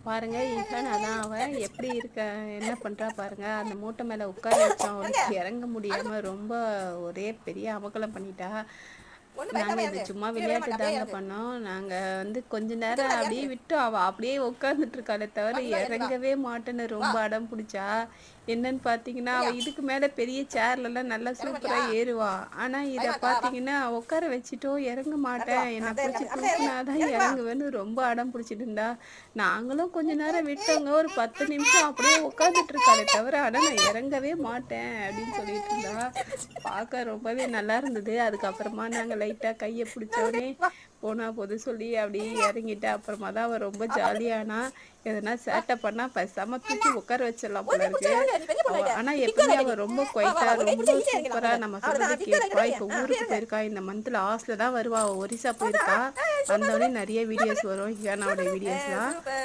பாருங்க ஈகான் அதான் அவன் எப்படி இருக்க என்ன பண்ணுறா பாருங்க. அந்த மூட்டை மேலே உட்கார வச்சோம், அவனுக்கு இறங்க முடியாமல் ரொம்ப ஒரே பெரிய அமக்கலம் பண்ணிட்டா. நாங்கள் இது சும்மா விளையாட்டு தாங்க பண்ணோம். நாங்கள் வந்து கொஞ்ச நேரம் அப்படியே விட்டு அவள் அப்படியே உட்காந்துட்டு இருக்காளே தவிர இறங்கவே மாட்டேன்னு ரொம்ப அடம் பிடிச்சா. என்னன்னு பார்த்தீங்கன்னா அவள் இதுக்கு மேலே பெரிய சேர்லலாம் நல்லா சூப்பராக ஏறுவா. ஆனால் இதை பார்த்தீங்கன்னா உட்கார வச்சுட்டோம் இறங்க மாட்டேன், என்னை பிடிச்சி தூக்குனாதான் இறங்குவேன்னு ரொம்ப அடம் பிடிச்சிட்டு இருந்தா. நாங்களும் கொஞ்ச நேரம் விட்டோங்க, ஒரு 10 நிமிஷம் அப்படியே உட்காந்துட்டு இருக்காளே தவிர ஆனால் நான் இறங்கவே மாட்டேன் அப்படின்னு சொல்லிட்டு இருந்தா. பார்க்க ரொம்பவே நல்லா இருந்தது. அதுக்கப்புறமா நாங்கள் லைட்டாக கையை பிடிச்சோடனே போனா போது சொல்லி அப்படியே இறங்கிட்டு அப்புறமா தான் அவள் ரொம்ப ஜாலியானா. எதனா சேட்டை பண்ணால் பேசாமல் தூக்கி உட்கார வச்சிடலாம் போல இருக்கு. ஆனால் எப்பவுமே அவள் ரொம்ப குவைட்டா ரொம்ப சூப்பராக நம்ம சொல்றது கேட்பா. இப்போ ஊருக்கு போயிருக்கா, இந்த மந்த் லாஸ்ட்ல தான் வருவா. அவள் ஒரிசா போயிருக்கா. வந்தோடனே நிறைய வீடியோஸ் வரும் ஹியானாவோட வீடியோஸ்லாம்.